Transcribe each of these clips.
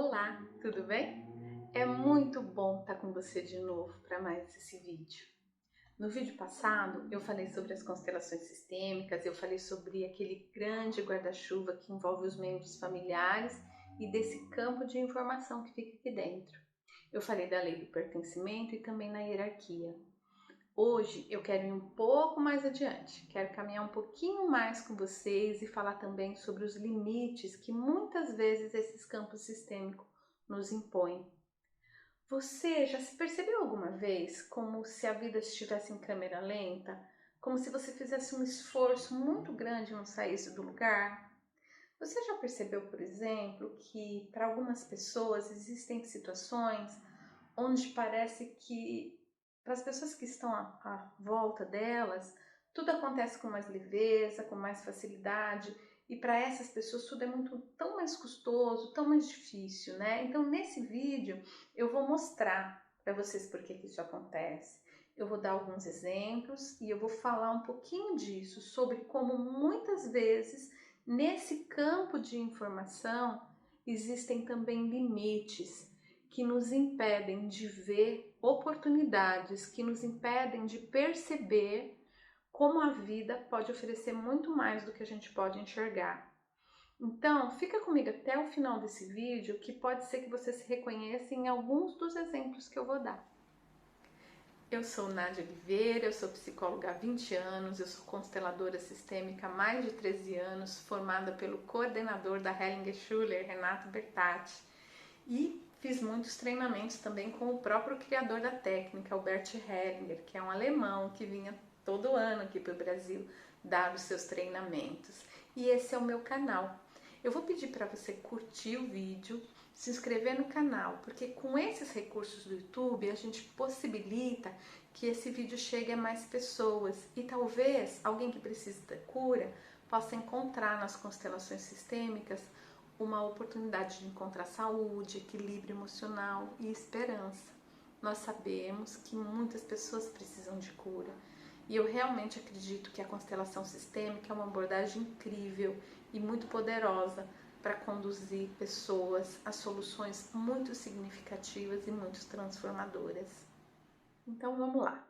Olá, tudo bem? É muito bom estar com você de novo para mais esse vídeo. No vídeo passado eu falei sobre as constelações sistêmicas, eu falei sobre aquele grande guarda-chuva que envolve os membros familiares e desse campo de informação que fica aqui dentro. Eu falei da lei do pertencimento e também na hierarquia. Hoje eu quero ir um pouco mais adiante, quero caminhar um pouquinho mais com vocês e falar também sobre os limites que muitas vezes esses campos sistêmicos nos impõem. Você já se percebeu alguma vez como se a vida estivesse em câmera lenta? Como se você fizesse um esforço muito grande e não saísse do lugar? Você já percebeu, por exemplo, que para algumas pessoas existem situações onde parece que para as pessoas que estão à volta delas, tudo acontece com mais leveza, com mais facilidade, e para essas pessoas tudo é tão mais custoso, tão mais difícil, né? Então nesse vídeo eu vou mostrar para vocês por que isso acontece. Eu vou dar alguns exemplos e eu vou falar um pouquinho disso, sobre como muitas vezes nesse campo de informação existem também limites que nos impedem de ver oportunidades, que nos impedem de perceber como a vida pode oferecer muito mais do que a gente pode enxergar. Então, fica comigo até o final desse vídeo, que pode ser que você se reconheça em alguns dos exemplos que eu vou dar. Eu sou Nádia Oliveira, eu sou psicóloga há 20 anos, eu sou consteladora sistêmica há mais de 13 anos, formada pelo coordenador da Hellinger Schuller, Renato Bertatti, e fiz muitos treinamentos também com o próprio criador da técnica, Albert Hellinger, que é um alemão que vinha todo ano aqui para o Brasil dar os seus treinamentos. E esse é o meu canal. Eu vou pedir para você curtir o vídeo, se inscrever no canal, porque com esses recursos do YouTube a gente possibilita que esse vídeo chegue a mais pessoas e talvez alguém que precise da cura possa encontrar nas constelações sistêmicas uma oportunidade de encontrar saúde, equilíbrio emocional e esperança. Nós sabemos que muitas pessoas precisam de cura e eu realmente acredito que a constelação sistêmica é uma abordagem incrível e muito poderosa para conduzir pessoas a soluções muito significativas e muito transformadoras. Então vamos lá,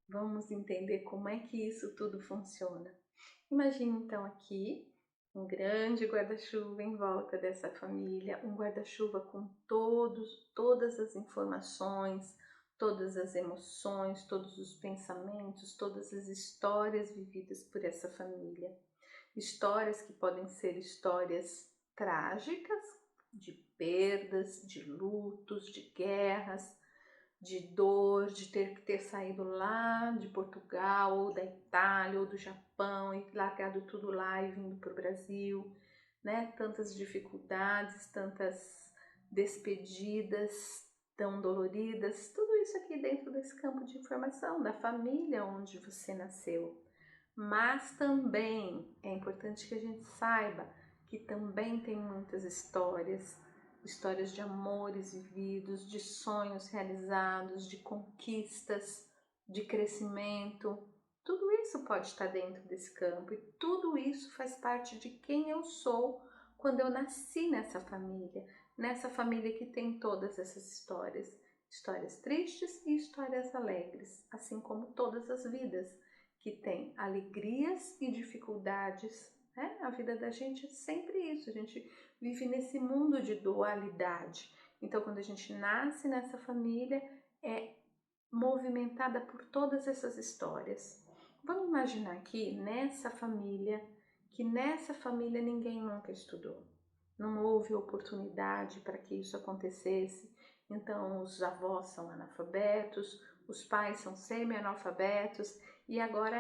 vamos entender como é que isso tudo funciona. Imagine então aqui um grande guarda-chuva em volta dessa família, um guarda-chuva com todas as informações, todas as emoções, todos os pensamentos, todas as histórias vividas por essa família. Histórias que podem ser histórias trágicas, de perdas, de lutos, de guerras, de dor, de ter que ter saído lá de Portugal, ou da Itália, ou do Japão, e largado tudo lá e vindo para o Brasil, né? Tantas dificuldades, tantas despedidas tão doloridas, tudo isso aqui dentro desse campo de informação, da família onde você nasceu. Mas também é importante que a gente saiba que também tem muitas histórias de amores vividos, de sonhos realizados, de conquistas, de crescimento. Tudo isso pode estar dentro desse campo e tudo isso faz parte de quem eu sou quando eu nasci nessa família que tem todas essas histórias tristes e histórias alegres, assim como todas as vidas que tem alegrias e dificuldades, né? A vida da gente é sempre isso, a gente vive nesse mundo de dualidade. Então, quando a gente nasce nessa família, é movimentada por todas essas histórias. Vamos imaginar aqui que nessa família ninguém nunca estudou. Não houve oportunidade para que isso acontecesse. Então, os avós são analfabetos, os pais são semi-analfabetos, e agora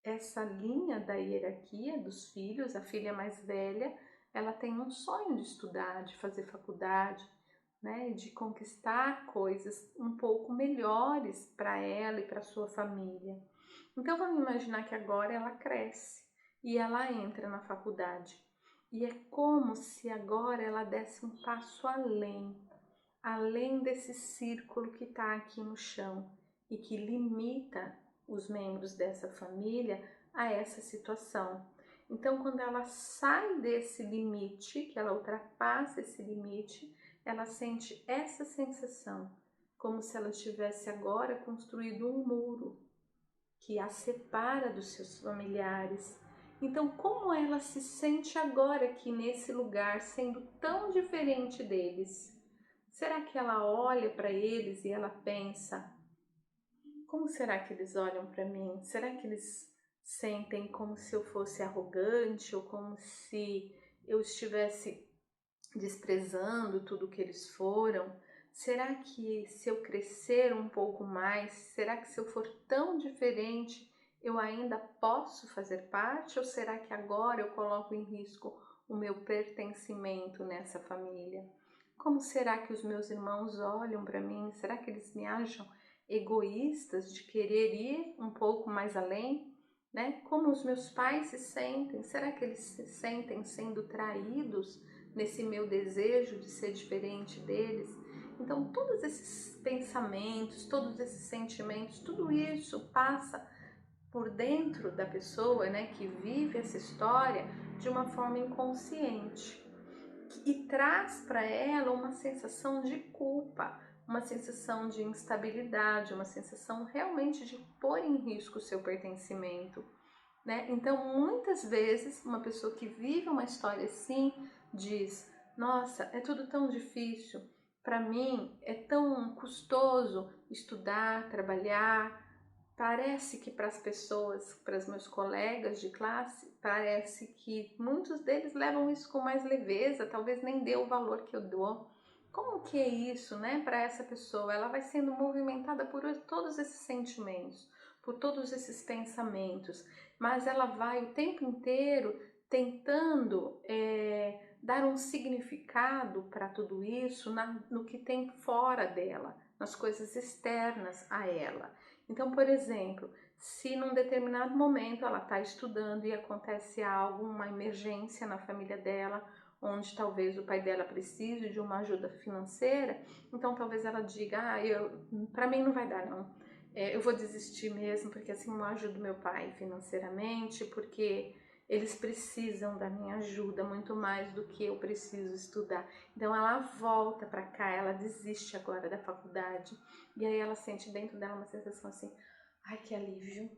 essa linha da hierarquia dos filhos, a filha mais velha, ela tem um sonho de estudar, de fazer faculdade, né, de conquistar coisas um pouco melhores para ela e para sua família. Então vamos imaginar que agora ela cresce e ela entra na faculdade. E é como se agora ela desse um passo além desse círculo que está aqui no chão e que limita os membros dessa família a essa situação. Então, quando ela sai desse limite, que ela ultrapassa esse limite, ela sente essa sensação, como se ela tivesse agora construído um muro que a separa dos seus familiares. Então, como ela se sente agora aqui nesse lugar, sendo tão diferente deles? Será que ela olha para eles e ela pensa: como será que eles olham para mim? Será que eles sentem como se eu fosse arrogante ou como se eu estivesse desprezando tudo que eles foram? Será que se eu crescer um pouco mais, será que se eu for tão diferente, eu ainda posso fazer parte? Ou será que agora eu coloco em risco o meu pertencimento nessa família? Como será que os meus irmãos olham para mim? Será que eles me acham egoístas de querer ir um pouco mais além? Né? Como os meus pais se sentem? Será que eles se sentem sendo traídos nesse meu desejo de ser diferente deles? Então, todos esses pensamentos, todos esses sentimentos, tudo isso passa por dentro da pessoa, né, que vive essa história de uma forma inconsciente e traz para ela uma sensação de culpa, uma sensação de instabilidade, uma sensação realmente de pôr em risco o seu pertencimento, né? Então, muitas vezes, uma pessoa que vive uma história assim diz: nossa, é tudo tão difícil, para mim é tão custoso estudar, trabalhar. Parece que para as pessoas, para os meus colegas de classe, parece que muitos deles levam isso com mais leveza, talvez nem dê o valor que eu dou. Como que é isso, né, para essa pessoa? Ela vai sendo movimentada por todos esses sentimentos, por todos esses pensamentos, mas ela vai o tempo inteiro tentando dar um significado para tudo isso no que tem fora dela, nas coisas externas a ela. Então, por exemplo, se num determinado momento ela está estudando e acontece algo, uma emergência na família dela, onde talvez o pai dela precise de uma ajuda financeira, então talvez ela diga: para mim não vai dar não, eu vou desistir mesmo, porque assim eu ajudo meu pai financeiramente, porque eles precisam da minha ajuda muito mais do que eu preciso estudar. Então ela volta para cá, ela desiste agora da faculdade. E aí ela sente dentro dela uma sensação assim: ai, que alívio.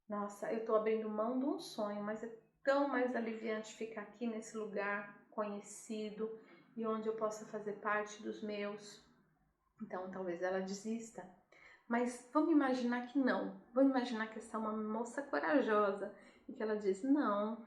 Nossa, eu tô abrindo mão de um sonho, mas é tão mais aliviante ficar aqui nesse lugar conhecido e onde eu possa fazer parte dos meus. Então talvez ela desista. Mas vamos imaginar que não. Vamos imaginar que essa é uma moça corajosa e que ela diz: não,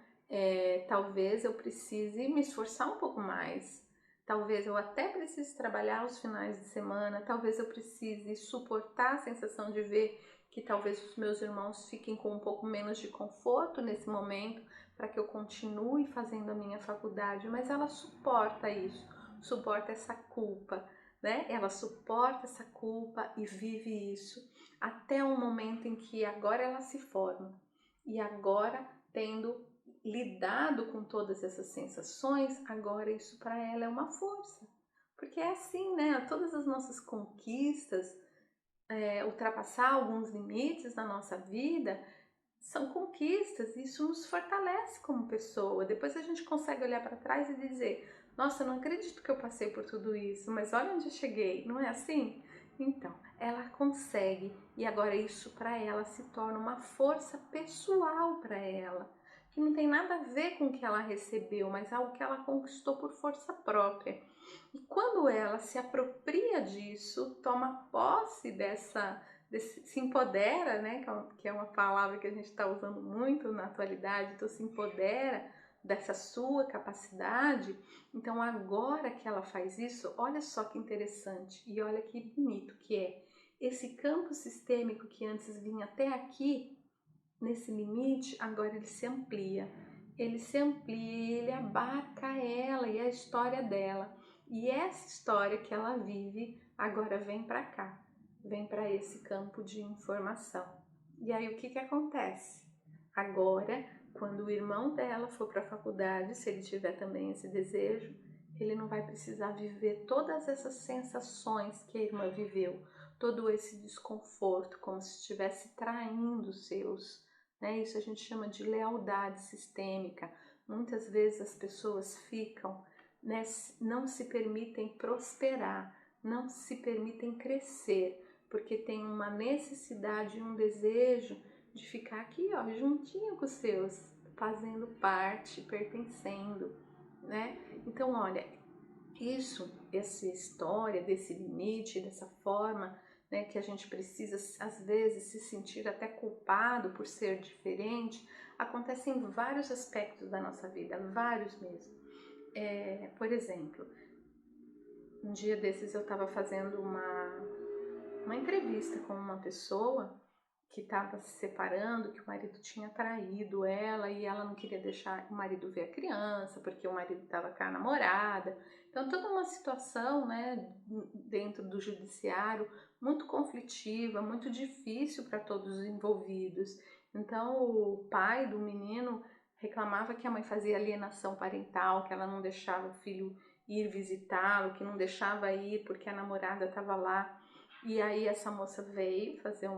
talvez eu precise me esforçar um pouco mais. Talvez eu até precise trabalhar os finais de semana. Talvez eu precise suportar a sensação de ver que talvez os meus irmãos fiquem com um pouco menos de conforto nesse momento para que eu continue fazendo a minha faculdade. Mas ela suporta isso, suporta essa culpa, né? Ela suporta essa culpa e vive isso até o momento em que agora ela se forma. E agora, tendo lidado com todas essas sensações, agora isso para ela é uma força. Porque é assim, né? Todas as nossas conquistas, ultrapassar alguns limites na nossa vida, são conquistas, e isso nos fortalece como pessoa. Depois a gente consegue olhar para trás e dizer: nossa, eu não acredito que eu passei por tudo isso, mas olha onde eu cheguei, não é assim? Então, ela consegue, e agora isso para ela se torna uma força pessoal para ela, que não tem nada a ver com o que ela recebeu, mas algo que ela conquistou por força própria. E quando ela se apropria disso, toma posse se empodera, né, que é uma palavra que a gente está usando muito na atualidade, então se empodera dessa sua capacidade. Então agora que ela faz isso, olha só que interessante e olha que bonito que é. Esse campo sistêmico que antes vinha até aqui, nesse limite, agora ele se amplia. Ele se amplia, ele abarca ela e a história dela. E essa história que ela vive agora vem para cá, vem para esse campo de informação. E aí o que que acontece? Agora, quando o irmão dela for para a faculdade, se ele tiver também esse desejo, ele não vai precisar viver todas essas sensações que a irmã viveu, todo esse desconforto, como se estivesse traindo né? Isso a gente chama de lealdade sistêmica. Muitas vezes as pessoas ficam, né, não se permitem prosperar, não se permitem crescer, porque tem uma necessidade e um desejo de ficar aqui, ó, juntinho com os seus, fazendo parte, pertencendo, né? Então, olha, essa história desse limite, dessa forma, né, que a gente precisa às vezes se sentir até culpado por ser diferente, acontece em vários aspectos da nossa vida, vários mesmo. Por exemplo, um dia desses eu estava fazendo uma entrevista com uma pessoa que estava se separando, que o marido tinha traído ela e ela não queria deixar o marido ver a criança, porque o marido estava com a namorada. Então, toda uma situação, né, dentro do judiciário, muito conflitiva, muito difícil para todos os envolvidos. Então, o pai do menino reclamava que a mãe fazia alienação parental, que ela não deixava o filho ir visitá-lo, que não deixava ir porque a namorada estava lá. E aí essa moça veio fazer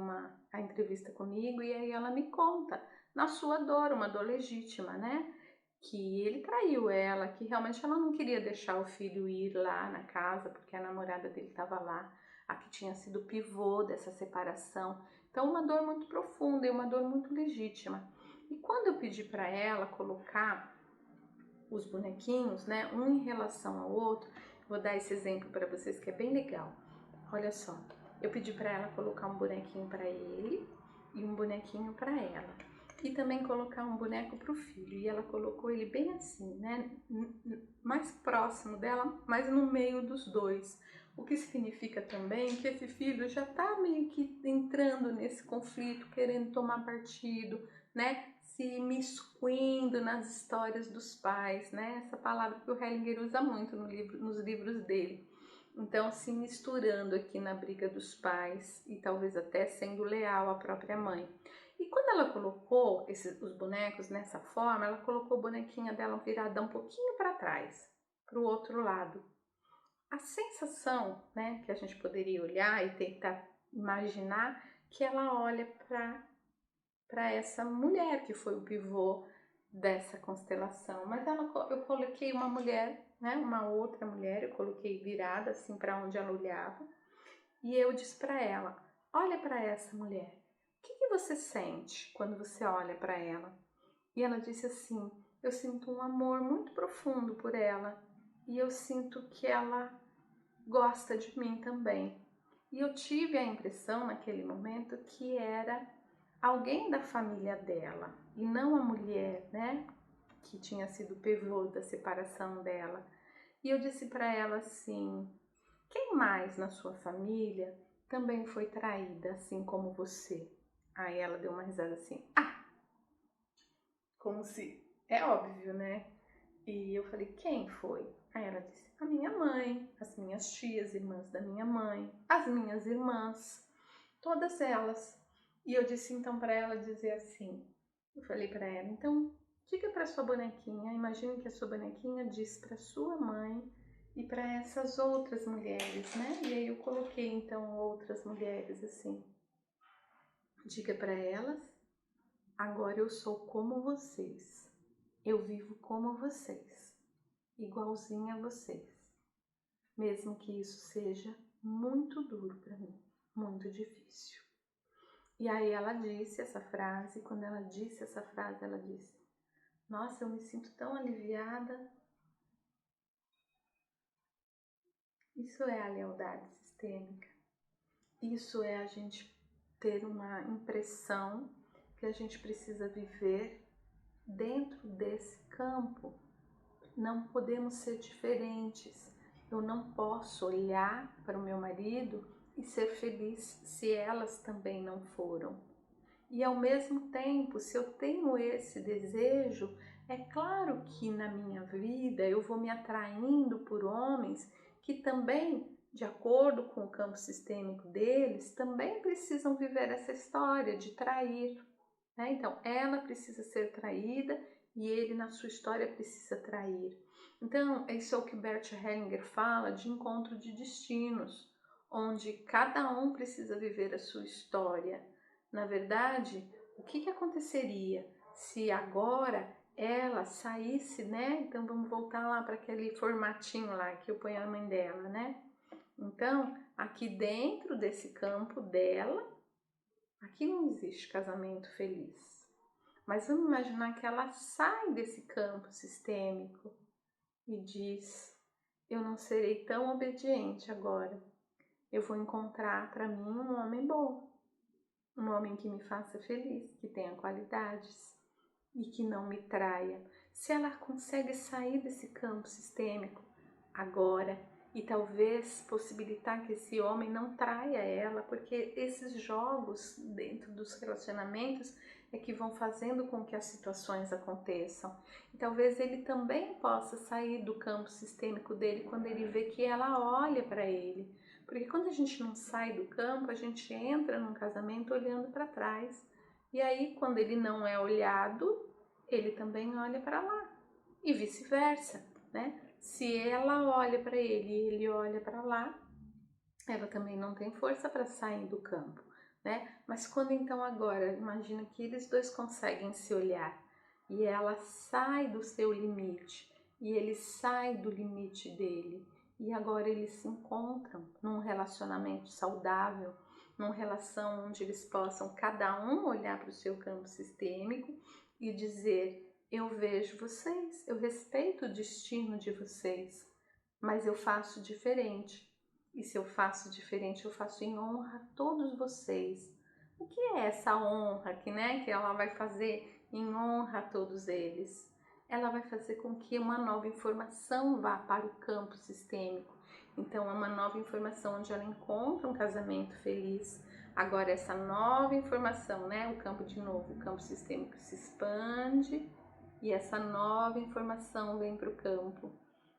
a entrevista comigo e aí ela me conta, na sua dor, uma dor legítima, né? Que ele traiu ela, que realmente ela não queria deixar o filho ir lá na casa porque a namorada dele estava lá, a que tinha sido o pivô dessa separação. Então uma dor muito profunda e uma dor muito legítima. E quando eu pedi para ela colocar os bonequinhos, né, um em relação ao outro, vou dar esse exemplo para vocês que é bem legal. Olha só, eu pedi para ela colocar um bonequinho para ele e um bonequinho para ela. E também colocar um boneco para o filho. E ela colocou ele bem assim, né? Mais próximo dela, mas no meio dos dois. O que significa também que esse filho já está meio que entrando nesse conflito, querendo tomar partido, né? Se imiscuindo nas histórias dos pais, né? Essa palavra que o Hellinger usa muito nos livros dele. Então, se misturando aqui na briga dos pais e talvez até sendo leal à própria mãe. E quando ela colocou os bonecos nessa forma, ela colocou a bonequinha dela virada um pouquinho para trás, para o outro lado. A sensação, né, que a gente poderia olhar e tentar imaginar que ela olha para essa mulher que foi o pivô dessa constelação, mas eu coloquei uma mulher, né, uma outra mulher, eu coloquei virada assim para onde ela olhava e eu disse para ela: olha para essa mulher, o que você sente quando você olha para ela? E ela disse assim: eu sinto um amor muito profundo por ela e eu sinto que ela gosta de mim também. E eu tive a impressão naquele momento que era alguém da família dela e não a mulher, né, que tinha sido o pivô da separação dela. E eu disse para ela assim: quem mais na sua família também foi traída assim como você? Aí ela deu uma risada assim: ah, como se é óbvio, né? E eu falei: quem foi? Aí ela disse: a minha mãe, as minhas tias, irmãs da minha mãe, as minhas irmãs, todas elas. E eu disse então para ela dizer assim, eu falei para ela: então diga para sua bonequinha, imagine que a sua bonequinha diz para sua mãe e para essas outras mulheres, né? E aí eu coloquei então outras mulheres assim: diga para elas, agora eu sou como vocês, eu vivo como vocês, igualzinha a vocês, mesmo que isso seja muito duro para mim, muito difícil. E aí ela disse essa frase, quando ela disse essa frase, ela disse: nossa, eu me sinto tão aliviada. Isso é a lealdade sistêmica. Isso é a gente ter uma impressão que a gente precisa viver dentro desse campo. Não podemos ser diferentes. Eu não posso olhar para o meu marido e ser feliz se elas também não foram. E ao mesmo tempo, se eu tenho esse desejo, é claro que na minha vida eu vou me atraindo por homens que também, de acordo com o campo sistêmico deles, também precisam viver essa história de trair, né? Então, ela precisa ser traída e ele, na sua história, precisa trair. Então, isso é o que Bert Hellinger fala de encontro de destinos, onde cada um precisa viver a sua história. Na verdade, O que aconteceria se agora ela saísse, né? Então vamos voltar lá para aquele formatinho lá que eu ponho a mãe dela, né? Então, aqui dentro desse campo dela, aqui não existe casamento feliz. Mas vamos imaginar que ela sai desse campo sistêmico e diz: eu não serei tão obediente agora. Eu vou encontrar para mim um homem bom, um homem que me faça feliz, que tenha qualidades e que não me traia. Se ela consegue sair desse campo sistêmico agora e talvez possibilitar que esse homem não traia ela, porque esses jogos dentro dos relacionamentos é que vão fazendo com que as situações aconteçam. E talvez ele também possa sair do campo sistêmico dele quando ele vê que ela olha para ele. Porque quando a gente não sai do campo, a gente entra num casamento olhando para trás. E aí, quando ele não é olhado, ele também olha para lá. E vice-versa, né? Se ela olha para ele e ele olha para lá, ela também não tem força para sair do campo, né? Mas quando então agora, imagina que eles dois conseguem se olhar e ela sai do seu limite e ele sai do limite dele e agora eles se encontram num relacionamento saudável, numa relação onde eles possam cada um olhar para o seu campo sistêmico e dizer: eu vejo vocês, eu respeito o destino de vocês, mas eu faço diferente. E se eu faço diferente, eu faço em honra a todos vocês. O que é essa honra que ela vai fazer em honra a todos eles? Ela vai fazer com que uma nova informação vá para o campo sistêmico. Então, é uma nova informação onde ela encontra um casamento feliz. Agora, essa nova informação, né? O campo de novo, o campo sistêmico se expande e essa nova informação vem para o campo.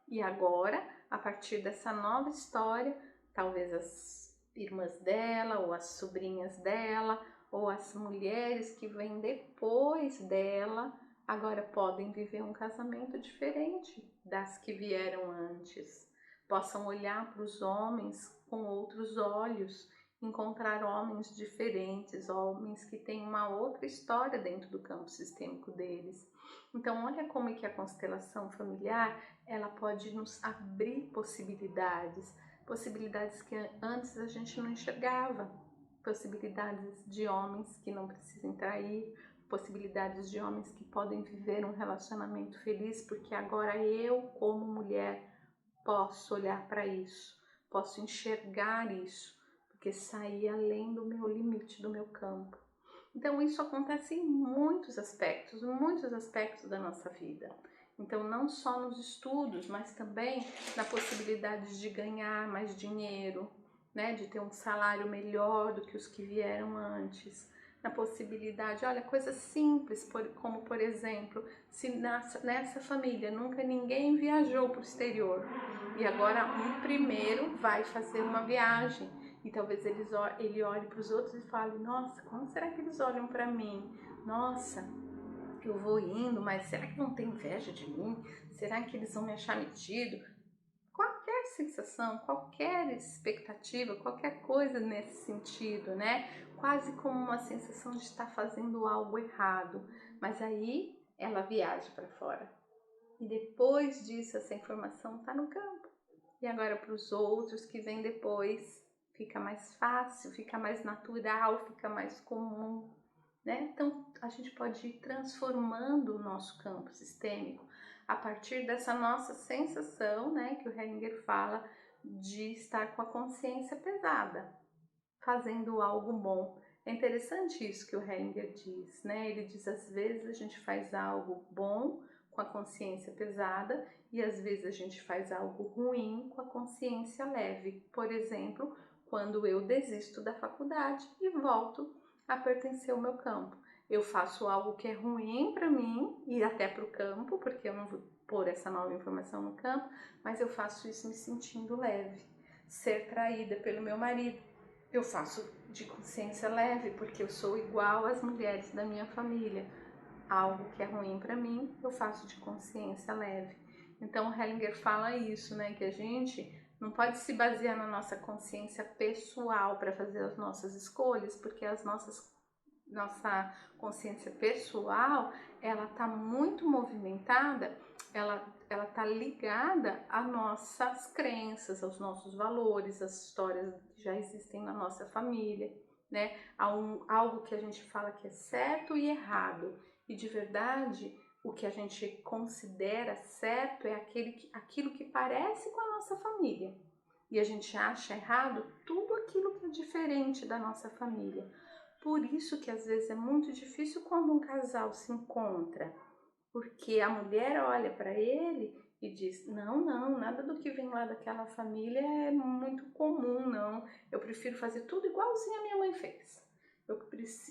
E agora, a partir dessa nova história, talvez as irmãs dela, ou as sobrinhas dela, ou as mulheres que vêm depois dela, agora podem viver um casamento diferente das que vieram antes. Possam olhar para os homens com outros olhos, encontrar homens diferentes, homens que têm uma outra história dentro do campo sistêmico deles. Então, olha como é que a constelação familiar ela pode nos abrir possibilidades, possibilidades que antes a gente não enxergava, possibilidades de homens que não precisam trair, possibilidades de homens que podem viver um relacionamento feliz, porque agora eu, como mulher, posso olhar para isso, posso enxergar isso, porque saí além do meu limite, do meu campo. Então isso acontece em muitos aspectos da nossa vida. Então não só nos estudos, mas também na possibilidade de ganhar mais dinheiro, né, de ter um salário melhor do que os que vieram antes, na possibilidade, olha, coisas simples, como por exemplo, se nessa família nunca ninguém viajou para o exterior e agora um primeiro vai fazer uma viagem e talvez ele olhe para os outros e fale: nossa, como será que eles olham para mim? Nossa, eu vou indo, mas será que vão ter inveja de mim? Será que eles vão me achar metido? Qualquer sensação, qualquer expectativa, qualquer coisa nesse sentido, né? Quase como uma sensação de estar fazendo algo errado. Mas aí ela viaja para fora. E depois disso, essa informação está no campo. E agora para os outros que vêm depois, fica mais fácil, fica mais natural, fica mais comum, né? Então a gente pode ir transformando o nosso campo sistêmico a partir dessa nossa sensação, né, que o Hellinger fala de estar com a consciência pesada, fazendo algo bom. É interessante isso que o Hellinger diz, né? Ele diz: às vezes a gente faz algo bom com a consciência pesada e às vezes a gente faz algo ruim com a consciência leve. Por exemplo, quando eu desisto da faculdade e volto a pertencer ao meu campo. Eu faço algo que é ruim para mim e até para o campo, porque eu não vou pôr essa nova informação no campo, mas eu faço isso me sentindo leve. Ser traída pelo meu marido, eu faço de consciência leve, porque eu sou igual às mulheres da minha família. Algo que é ruim para mim, eu faço de consciência leve. Então, Hellinger fala isso, né? Que a gente não pode se basear na nossa consciência pessoal para fazer as nossas escolhas, porque as nossas nossa consciência pessoal, ela está muito movimentada, ela está ligada às nossas crenças, aos nossos valores, às histórias que já existem na nossa família, né? Algo que a gente fala que é certo e errado, e de verdade o que a gente considera certo é aquilo que parece com a nossa família, e a gente acha errado tudo aquilo que é diferente da nossa família. Por isso que às vezes é muito difícil quando um casal se encontra, porque a mulher olha para ele e diz: não, nada do que vem lá daquela família é muito comum, não. Eu prefiro fazer tudo igualzinho a minha mãe fez. Eu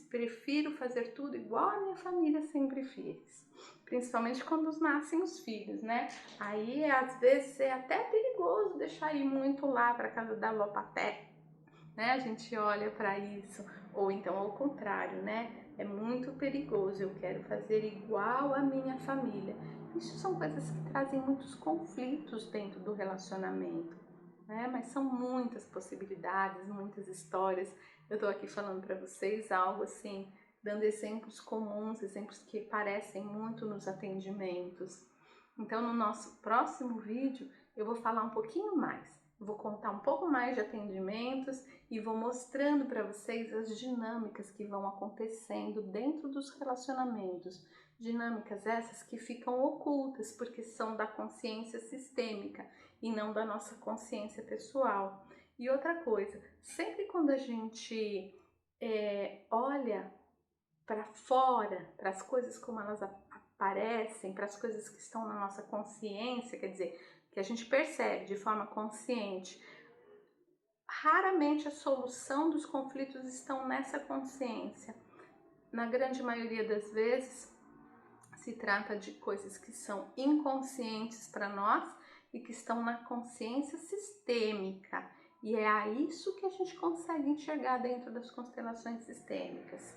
prefiro fazer tudo igual a minha família sempre fez. Principalmente quando nascem os filhos, né? Aí às vezes é até perigoso deixar ir muito lá para casa da avó paterna, né? A gente olha para isso, ou então ao contrário, né? É muito perigoso, eu quero fazer igual a minha família. Isso são coisas que trazem muitos conflitos dentro do relacionamento, né? Mas são muitas possibilidades, muitas histórias. Eu tô aqui falando para vocês algo assim, dando exemplos comuns, exemplos que parecem muito nos atendimentos. Então, no nosso próximo vídeo, eu vou falar um pouquinho mais. Eu vou contar um pouco mais de atendimentos e vou mostrando para vocês as dinâmicas que vão acontecendo dentro dos relacionamentos. Dinâmicas essas que ficam ocultas porque são da consciência sistêmica e não da nossa consciência pessoal. E outra coisa, sempre quando a gente olha para fora, para as coisas como elas aparecem, para as coisas que estão na nossa consciência, quer dizer, que a gente percebe de forma consciente, raramente a solução dos conflitos estão nessa consciência. Na grande maioria das vezes, se trata de coisas que são inconscientes para nós e que estão na consciência sistêmica. E é a isso que a gente consegue enxergar dentro das constelações sistêmicas,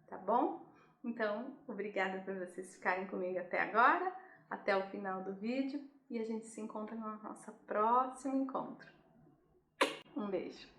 tá bom? Então, obrigada por vocês ficarem comigo até agora, até o final do vídeo, e a gente se encontra no nosso próximo encontro. Um beijo!